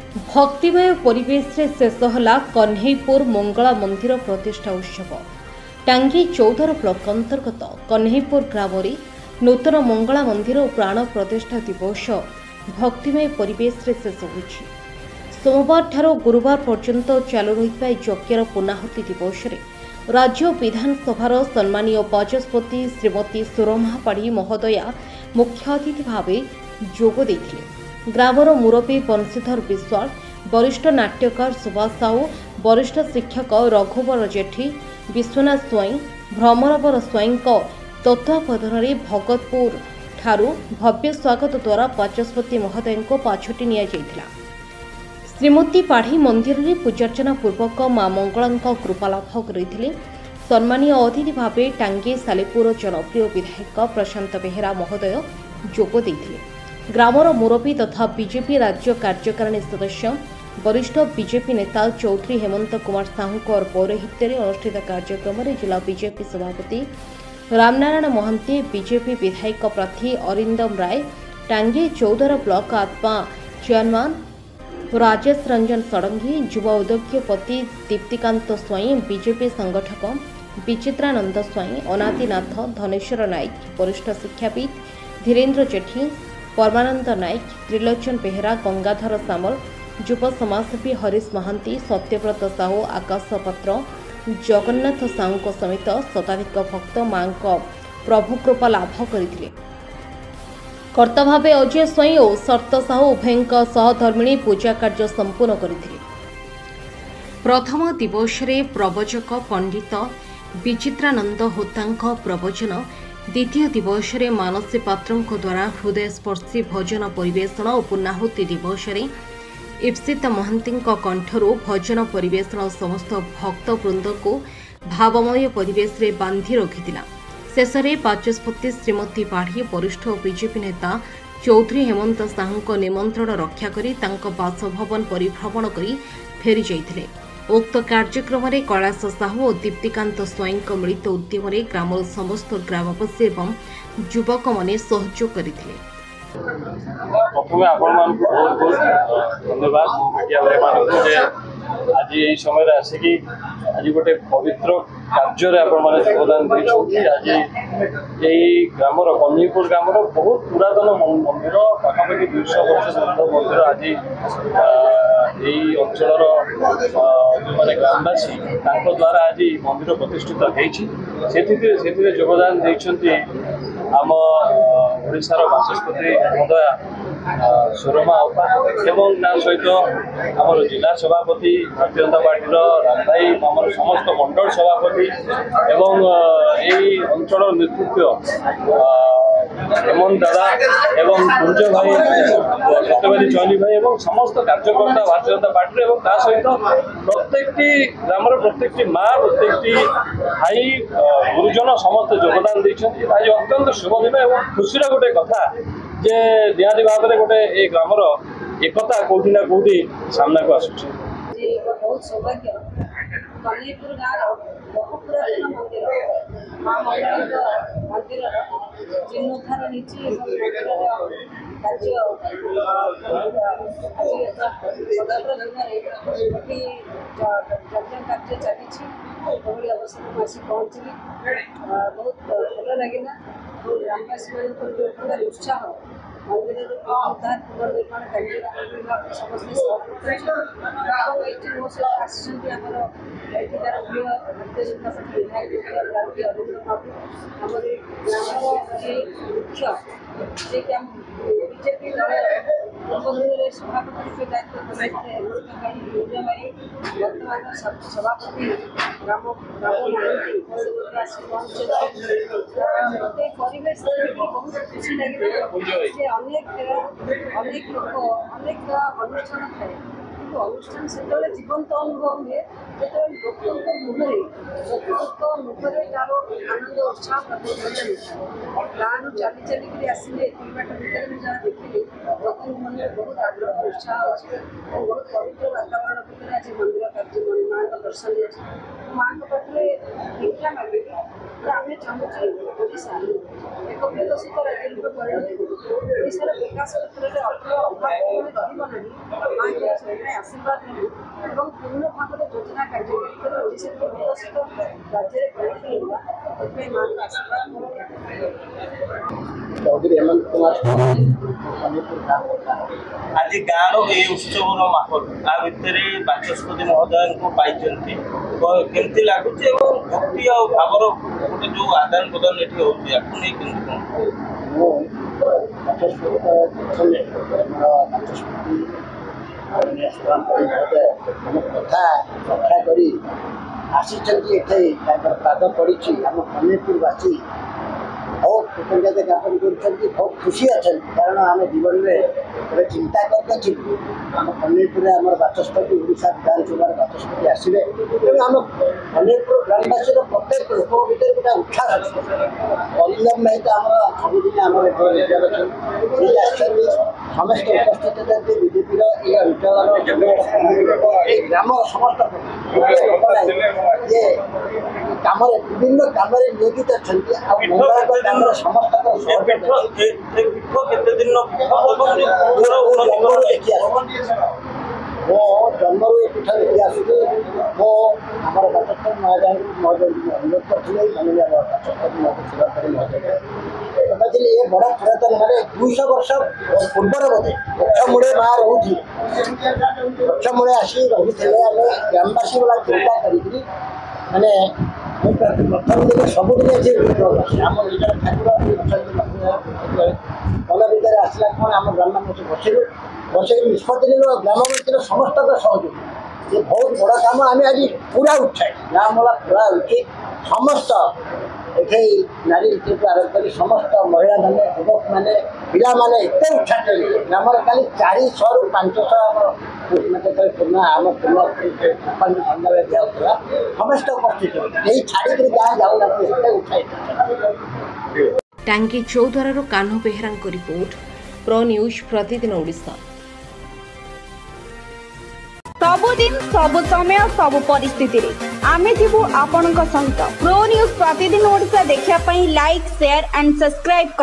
भक्तिमय परिवेश रे शेष होला कन्हैपुर मंगला मंदिर प्रतिष्ठा उत्सव। टांगी चौधर ब्लॉक अंतर्गत कन्हैपुर ग्राम नूतन मंगला मंदिर और प्राण प्रतिष्ठा दिवस भक्तिमय परिवेश रे शेष होछि। सोमवार ठारो गुरुवार पर्यंत चालू रहिबा यज्ञर पूर्णाहुति दिवस रे राज्य विधानसभार सम्मानीय बाचस्पति श्रीमती सुरमा पाढ़ी महोदया मुख्य अतिथि भाव जोग देथिले। ग्रामर मुरबी बंशीधर विश्वाल, वरिष्ठ नाट्यकार सुभाष साहू, वरिष्ठ शिक्षक रघुवर जेठी, विश्वनाथ स्वाई, भ्रमरवर स्वाई तत्वावधान में भगतपुर ठारू भव्य स्वागत द्वारा बाचस्पति महोदय को पाछोटी निया जायथिला। श्रीमती पाढ़ी मंदिर में पूजार्चना पूर्वक मां मंगला कृपालाभ करथिले। सम्मानीय अतिथि भाव टांगी सालेपुर जनप्रिय विधायक प्रशांत बेहेरा महोदय जोग देथिले। ग्रामर मुरबी तथा बीजेपी राज्य कार्यकारिणी सदस्य वरिष्ठ बीजेपी नेता चौधरी हेमंत कुमार साहू पौरोहित्य अनुष्ठित कार्यक्रम में जिला बीजेपी सभापति रामनारायण महांती, बीजेपी विधायक प्रार्थी अरिंदम राय, टांगी चौधर ब्लॉक आत्मा चेयरमैन राजेश रंजन षडंगी, युवा उद्योगपति दीप्तिकांत स्वाई, बीजेपी संगठक विचित्रानंद स्वाई, अनादिनाथ धनेश्वर नायक, वरिष्ठ शिक्षाविद धीरेन्द्र जेठी, परमानंद नायक, त्रिलोचन बेहेरा, गंगाधर सामल, युव समाजसेवी हरीश महांती, सत्यव्रत साहू, आकाश पत्र, जगन्नाथ साहू समेत शताधिक भक्त मां प्रभु कृपा लाभ करथिले। कर्ता भावे अजय स्वाई और शर्त साहू उभय सहधर्मिणी पूजा कार्य संपूर्ण करथिले। प्रथम दिवस रे प्रवचक पंडित विचित्रानंद होता प्रवचन, द्वितीय दिवस रे मानसी पात्रों द्वारा हृदयस्पर्शी भजन परिवेषण और पूर्णाहुति दिवस रे इप्सित महांती कंठरू भजन परिवेषण समस्त भक्तवृंद को भावमय परिवेश रे बांधि रखिथिला। शेष में बाचस्पति श्रीमती पाढ़ी वरिष्ठ बीजेपी नेता चौधरी हेमंत साहू निमंत्रण रक्षा करी तांको बासभवन परिभ्रमण करी फेरी जाइथिले। उक्त कार्यक्रम में कैलाश साहू और दीप्तिकांत स्वाई मिलित उद्यम ग्रामर समस्त ग्रामवासी एवं युवक मैंने सहयोग करथिले। प्रथम आपण बहुत बहुत धन्यवाद मीडिया भाई आज यही समय आसिकी आज गोटे पवित्र कार्य आपण योगदान देखिए। आज यही ग्रामर कन्हैपुर ग्रामर बहुत पुरातन मंदिर पाखापाखि 200 वर्ष मंदिर आज यही अंचल जो मैंने ग्रामवासी द्वारा आज मंदिर प्रतिष्ठित होती योगदान देखते आम ओडिशार बाचस्पति महोदया सुरमा अपा एवं सहित आम जिला सभापति भारतीय जनता पार्टी राम भाई आम समस्त मंडल सभापति एवं यही अंचल नेतृत्व हेमंत दादा एवं कुंज भाई सत्यवादी चौनी भाई एवं समस्त कार्यकर्ता भारतीय जनता पार्टी एवं ता सहित प्रत्येक ग्राम प्रत्येक माँ प्रत्येक भाई गुरुजन समस्त योगदान देखते। आज अत्यंत शुभ दिन एवं खुशी गोटे कथा जे निहाती भाव में गोटे ये ग्रामर एकता कौटी ना कौटी सामना को आसुची। बहुत सौभाग्य कन्हैपुर गाँव बहु पुरातन मंदिर मां मंगला मंदिर जीर्णोद्धार नीति कार्य यज्ञ कार्य चली अवसर में आसी पहुँचली बहुत भल लगे ग्रामवासी मान उत्साह मंदिर पुनरुद्धार पुनर्निर्माण कार्य समस्त मो सहित आम एठार प्रिय भारतीय जनता पार्टी विधायक प्रार्थी अरिंदम बाबू आम ग्रामर मुख्य जे कि बीजेपी दल पूर्व सभापति दायित्व हेमंत भाई वर्तमान सभापति राम महांती परिवेश बहुत खुशी लगे। अनेक लोक अनेक अनुष्ठान थाए कि अनुष्ठान से जीवंत अनुभव हुए जो लोक मुहरे तार आनंद उत्साह प्रतिफलित गाँव चली चलिक आसिले बाट भितर जहाँ देखिली लोक मन में बहुत आग्रह उत्साह अच्छे और बहुत पवित्र वातावरण भितर आज मंदिर कार्य माँ दर्शन माँ पाखे भिक्षा मागे आम चाहूँ ओडिशा एक विकसित राज्य रूप परिणत ओडिशार विकास क्षेत्र में अभाव ରହିବ ନାହିଁ ମାଆଙ୍କର ସେଥିପାଇଁ ଆଶୀର୍ବାଦ ନେବୁ ଏବଂ ପୂର୍ଣ୍ଣ ଭାବରେ ଯୋଜନା କାର୍ଯ୍ୟକାରୀ କରି ଓଡ଼ିଶାକୁ ବିକଶିତ ରାଜ୍ୟରେ ପରିଣତ କରିବା ସେଥିପାଇଁ ମାଆଙ୍କର ଆଶୀର୍ବାଦ ନେବୁ। चौधरी हेमंत कुमार आज गाँव ये उत्सव माहौल आ भितर बाचस्पति महोदय को पाई केमती लगुच भक्ति आ भावर गोटे जो आदान प्रदान ये नहीं कथा रक्षा कर आसी पाद पड़ी आम कन्हैपुरवासी बहुत कृतज्ञता ज्ञापन कर बहुत खुशी अच्छा कारण आम जीवन में गोटे चिंता करके आम कन्हैपुर आम बाचस्पति ओडिशा विधानसभा बाचस्पति आसवे तेणु आम कन्हैपुर ग्रामवासी प्रत्येक लोक भर गोटे उत्साह अविलंब नहीं तो आम सबुदिन आम समस्त उपस्थित थे बीजेपी ये अंचल ग्राम समस्त ये कम विभिन्न कम नियोजित अच्छा समस्त मो जन्म ये पीठ देखी आसूँ मो आम बाचस्पति महोदय अनुरोध करते माननीय बाचस्पति सेवा करी महोदय ये बड़ पुरातन माने 200 वर्ष पूर्वर बोधे पक्षमूले माँ रोची पक्षमूले आसी रही आम ग्रामवासी वाला चिंता करी मैंने प्रथम दिन सबुदिन से आम निजर ठाकुर मन भितर आसला कौन आम ग्राम बसलु बस निष्पत्ति ग्रामवासी समस्त सहयोग ये बहुत बड़ा काम आम आज पूरा उत्साह गाँव वाला पूरा उठे समस्त ये नारी नृत्य आरम्भ कर समस्त महिला मैंने युवक मैंने पिला मैंने एत उत्साह ग्राम खाली 400 ରୁ 500 पूर्ण आम पूर्ण सन्ध्या दिया समस्त उपस्थित यही छाड़ी गाँ जाऊना उत्साहित। टांगी चौद्वार कान्ह बेहेरा रिपोर्ट प्रो न्यूज प्रतिदिन ओडिशा। सबुदिन सबु समय सबु परिस्थिति रे आमे थिबु आपनक सहित प्रो न्यूज प्रतिदिन ओडिशा देखिया पई लाइक शेयर एंड सब्सक्राइब।